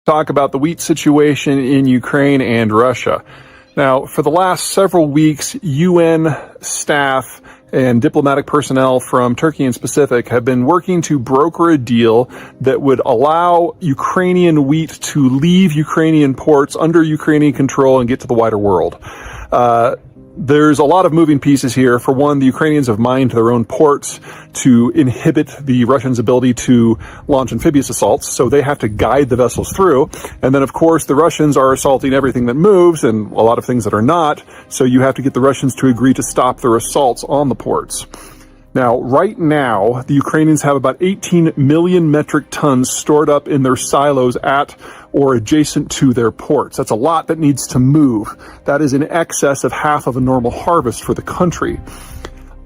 Talk about the wheat situation in Ukraine and Russia. Now, for the last several weeks, UN staff and diplomatic personnel from Turkey and Pacific have been working to broker a deal that would allow Ukrainian wheat to leave Ukrainian ports under Ukrainian control and get to the wider world. There's a lot of moving pieces here. For one, the Ukrainians have mined their own ports to inhibit the Russians' ability to launch amphibious assaults, so they have to guide the vessels through. And then, of course, the Russians are assaulting everything that moves and a lot of things that are not, so you have to get the Russians to agree to stop their assaults on the ports. Now, right now, the Ukrainians have about 18 million metric tons stored up in their silos at or adjacent to their ports. That's a lot that needs to move. That is in excess of half of a normal harvest for the country.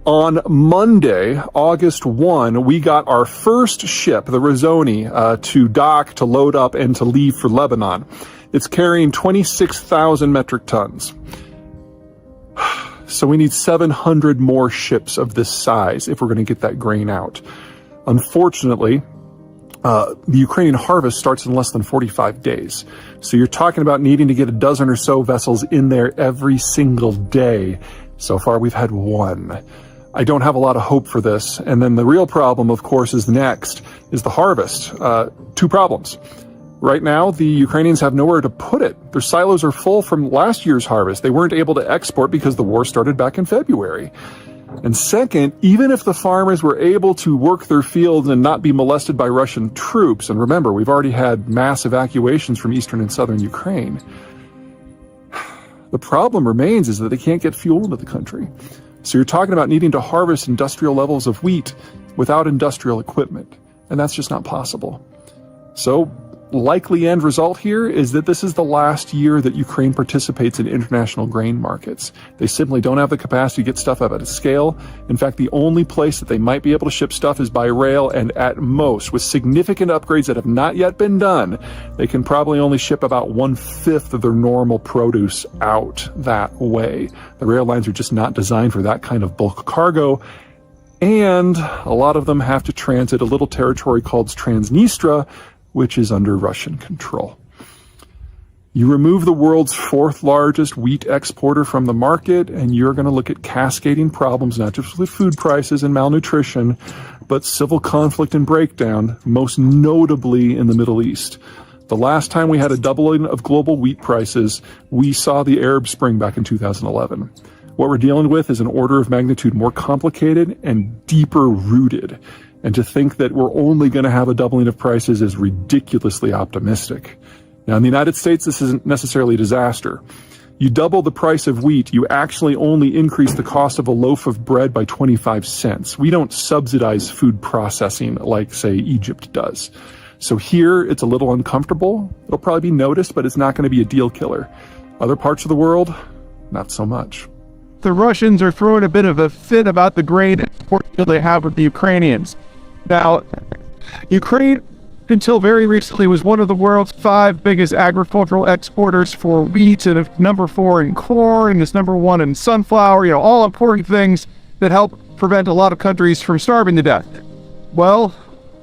On Monday, August 1, we got our first ship, the Razoni, to dock, to load up, and to leave for Lebanon. It's carrying 26,000 metric tons. So we need 700 more ships of this size if we're going to get that grain out. Unfortunately, the Ukrainian harvest starts in less than 45 days. So you're talking about needing to get a dozen or so vessels in there every single day. So far, we've had one. I don't have a lot of hope for this. And then the real problem, of course, is the harvest. Two problems. Right now, the Ukrainians have nowhere to put it. Their silos are full from last year's harvest. They weren't able to export because the war started back in February. And second, even if the farmers were able to work their fields and not be molested by Russian troops, and remember, we've already had mass evacuations from eastern and southern Ukraine, the problem remains is that they can't get fuel into the country. So you're talking about needing to harvest industrial levels of wheat without industrial equipment, and that's just not possible. So, likely end result here is that this is the last year that Ukraine participates in international grain markets. They simply don't have the capacity to get stuff up at a scale. In fact, the only place that they might be able to ship stuff is by rail, and at most, with significant upgrades that have not yet been done, they can probably only ship about 1/5 of their normal produce out that way. The rail lines are just not designed for that kind of bulk cargo, and a lot of them have to transit a little territory called Transnistria, which is under Russian control. You remove the world's fourth largest wheat exporter from the market, and you're going to look at cascading problems, not just with food prices and malnutrition, but civil conflict and breakdown, most notably in the Middle East. The last time we had a doubling of global wheat prices, we saw the Arab Spring back in 2011. What we're dealing with is an order of magnitude more complicated and deeper rooted. And to think that we're only going to have a doubling of prices is ridiculously optimistic. Now, in the United States, this isn't necessarily a disaster. You double the price of wheat, you actually only increase the cost of a loaf of bread by 25 cents. We don't subsidize food processing like, say, Egypt does. So here, it's a little uncomfortable. It'll probably be noticed, but it's not going to be a deal killer. Other parts of the world, not so much. The Russians are throwing a bit of a fit about the grain export deal they have with the Ukrainians. Now, Ukraine, until very recently, was one of the world's 5 biggest agricultural exporters for wheat, and number 4 in corn, and it's number 1 in sunflower, all important things that help prevent a lot of countries from starving to death. Well,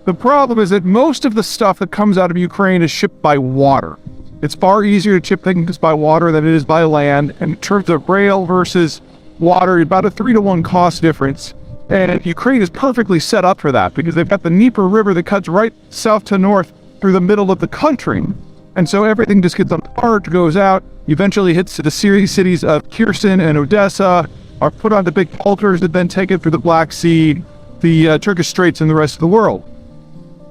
the problem is that most of the stuff that comes out of Ukraine is shipped by water. It's far easier to ship things by water than it is by land, and in terms of rail versus water, about a 3-to-1 cost difference. And Ukraine is perfectly set up for that because they've got the Dnieper River that cuts right south to north through the middle of the country. And so everything just gets on the barge, goes out, eventually hits the cities of Kherson and Odessa, are put onto big bulkers that then take it through the Black Sea, the Turkish Straits, and the rest of the world.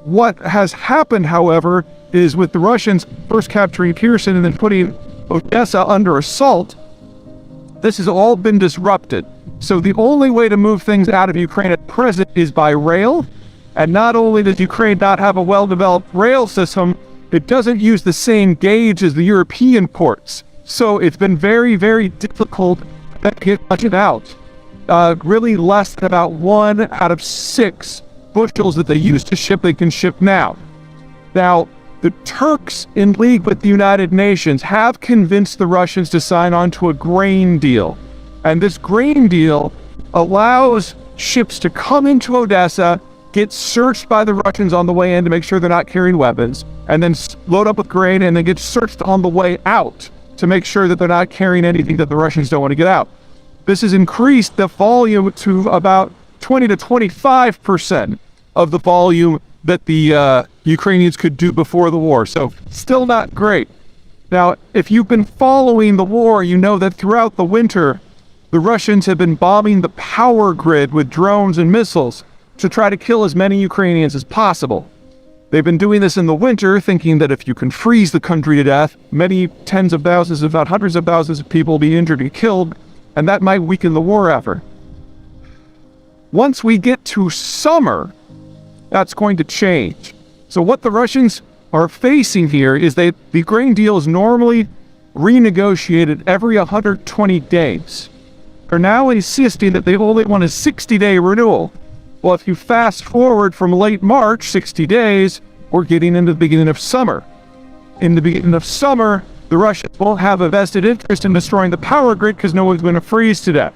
What has happened, however, is with the Russians first capturing Kherson and then putting Odessa under assault, this has all been disrupted. So the only way to move things out of Ukraine at present is by rail. And not only does Ukraine not have a well-developed rail system, it doesn't use the same gauge as the European ports. So it's been very, very difficult to get much out. Really less than about 1 out of 6 bushels that they used to ship, they can ship now. Now, the Turks, in league with the United Nations, have convinced the Russians to sign on to a grain deal. And this grain deal allows ships to come into Odessa, get searched by the Russians on the way in to make sure they're not carrying weapons, and then load up with grain and then get searched on the way out to make sure that they're not carrying anything that the Russians don't want to get out. This has increased the volume to about 20 to 25% of the volume that the Ukrainians could do before the war. So still not great. Now, if you've been following the war, you know that throughout the winter, the Russians have been bombing the power grid with drones and missiles to try to kill as many Ukrainians as possible. They've been doing this in the winter, thinking that if you can freeze the country to death, many tens of thousands, if not hundreds of thousands of people will be injured and killed, and that might weaken the war effort. Once we get to summer, that's going to change. So what the Russians are facing here is the grain deal is normally renegotiated every 120 days. They're now insisting that they only want a 60-day renewal. Well, if you fast forward from late March, 60 days, we're getting into the beginning of summer. In the beginning of summer, the Russians won't have a vested interest in destroying the power grid because no one's going to freeze to death.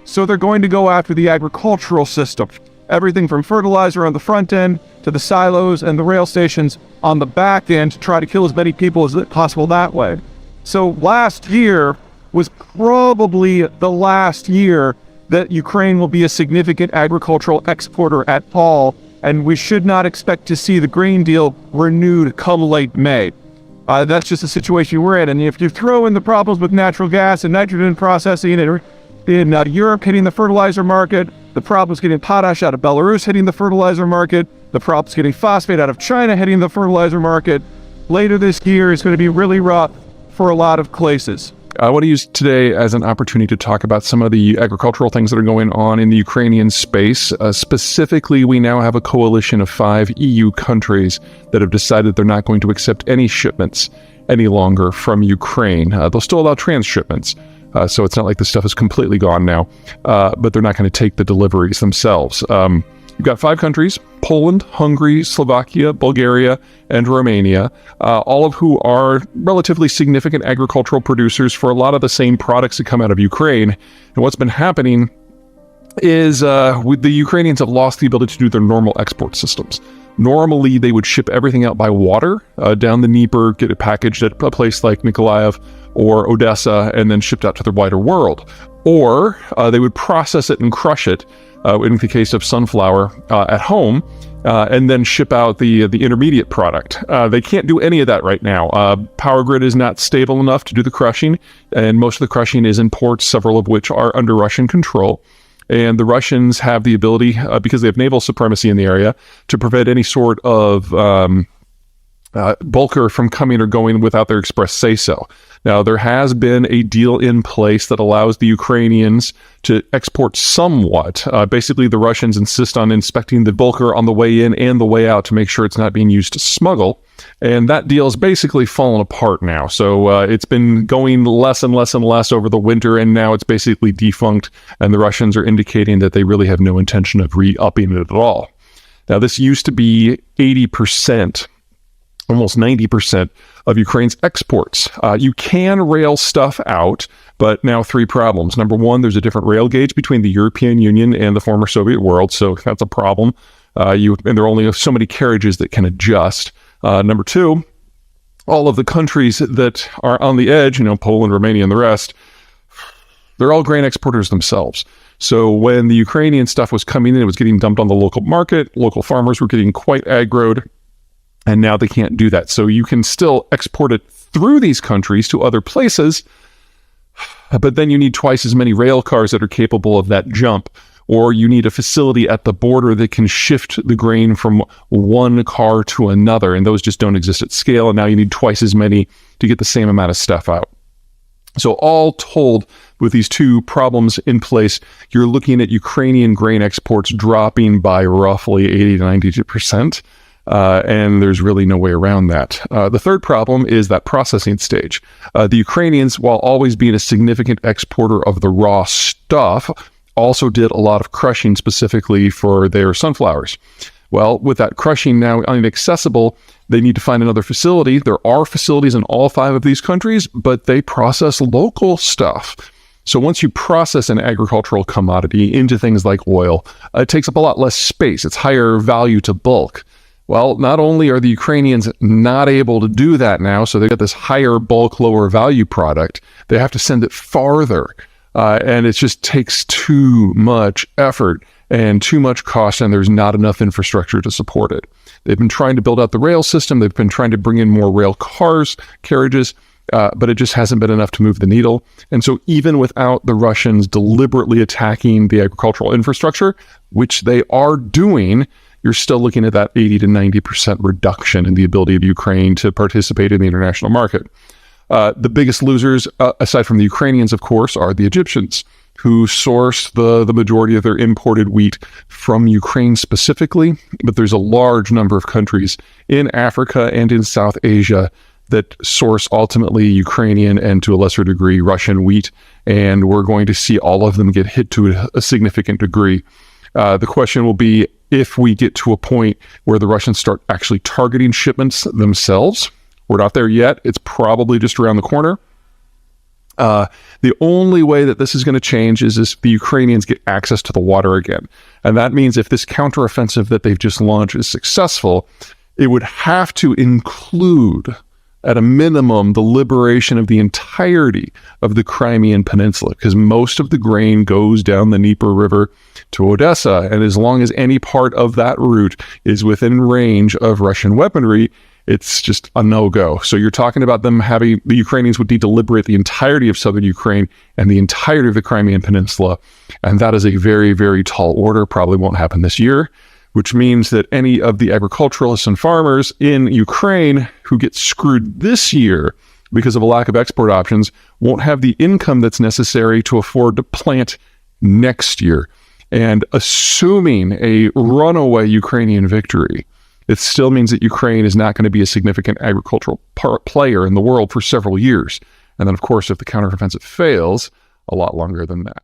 So they're going to go after the agricultural system. Everything from fertilizer on the front end to the silos and the rail stations on the back end to try to kill as many people as possible that way. So last year was probably the last year that Ukraine will be a significant agricultural exporter at all, and we should not expect to see the grain deal renewed come late May. That's just the situation we're in. And if you throw in the problems with natural gas and nitrogen processing in Europe hitting the fertilizer market, the problems getting potash out of Belarus hitting the fertilizer market, the problems getting phosphate out of China hitting the fertilizer market, later this year is going to be really rough for a lot of places. I want to use today as an opportunity to talk about some of the agricultural things that are going on in the Ukrainian space. Specifically, we now have a coalition of 5 EU countries that have decided they're not going to accept any shipments any longer from Ukraine. They'll still allow transshipments, so it's not like the stuff is completely gone now, but they're not going to take the deliveries themselves. You've got 5 countries: Poland, Hungary, Slovakia, Bulgaria, and Romania, all of who are relatively significant agricultural producers for a lot of the same products that come out of Ukraine. And what's been happening is the Ukrainians have lost the ability to do their normal export systems. Normally, they would ship everything out by water down the Dnieper, get it packaged at a place like Mykolaiv or Odessa, and then shipped out to the wider world. Or they would process it and crush it, in the case of sunflower, at home, and then ship out the intermediate product. They can't do any of that right now. Power grid is not stable enough to do the crushing, and most of the crushing is in ports, several of which are under Russian control. And the Russians have the ability, because they have naval supremacy in the area, to prevent any sort of bulker from coming or going without their express say-so. Now, there has been a deal in place that allows the Ukrainians to export somewhat. Basically, the Russians insist on inspecting the bulker on the way in and the way out to make sure it's not being used to smuggle. And that deal is basically fallen apart now. So it's been going less and less and less over the winter, and now it's basically defunct. And the Russians are indicating that they really have no intention of re-upping it at all. Now, this used to be 80%. Almost 90% of Ukraine's exports. You can rail stuff out, but now 3 problems. Number 1, there's a different rail gauge between the European Union and the former Soviet world, so that's a problem. And there are only so many carriages that can adjust. Number 2, all of the countries that are on the edge, Poland, Romania, and the rest, they're all grain exporters themselves. So when the Ukrainian stuff was coming in, it was getting dumped on the local market. Local farmers were getting quite aggroed. And now they can't do that. So you can still export it through these countries to other places, but then you need twice as many rail cars that are capable of that jump, or you need a facility at the border that can shift the grain from one car to another, and those just don't exist at scale, and now you need twice as many to get the same amount of stuff out. So all told, with these 2 problems in place, you're looking at Ukrainian grain exports dropping by roughly 80 to 92%. And there's really no way around that. The third problem is that processing stage. The Ukrainians, while always being a significant exporter of the raw stuff, also did a lot of crushing specifically for their sunflowers. Well, with that crushing now inaccessible, they need to find another facility. There are facilities in all 5 of these countries, but they process local stuff. So once you process an agricultural commodity into things like oil, it takes up a lot less space. It's higher value to bulk. Well, not only are the Ukrainians not able to do that now, so they get this higher bulk, lower value product, they have to send it farther. And it just takes too much effort and too much cost, and there's not enough infrastructure to support it. They've been trying to build out the rail system. They've been trying to bring in more rail cars, carriages, but it just hasn't been enough to move the needle. And so even without the Russians deliberately attacking the agricultural infrastructure, which they are doing, you're still looking at that 80 to 90% reduction in the ability of Ukraine to participate in the international market. The biggest losers, aside from the Ukrainians, of course, are the Egyptians, who source the majority of their imported wheat from Ukraine specifically. But there's a large number of countries in Africa and in South Asia that source ultimately Ukrainian and to a lesser degree Russian wheat. And we're going to see all of them get hit to a significant degree. The question will be, if we get to a point where the Russians start actually targeting shipments themselves. We're not there yet. It's probably just around the corner. The only way that this is going to change is if the Ukrainians get access to the water again. And that means if this counteroffensive that they've just launched is successful, it would have to include, at a minimum, the liberation of the entirety of the Crimean Peninsula, because most of the grain goes down the Dnieper River to Odessa. And as long as any part of that route is within range of Russian weaponry, it's just a no-go. So you're talking about them the Ukrainians would need to liberate the entirety of southern Ukraine and the entirety of the Crimean Peninsula. And that is a very, very tall order, probably won't happen this year, which means that any of the agriculturalists and farmers in Ukraine who get screwed this year because of a lack of export options won't have the income that's necessary to afford to plant next year. And assuming a runaway Ukrainian victory, it still means that Ukraine is not going to be a significant agricultural player in the world for several years. And then, of course, if the counteroffensive fails, a lot longer than that.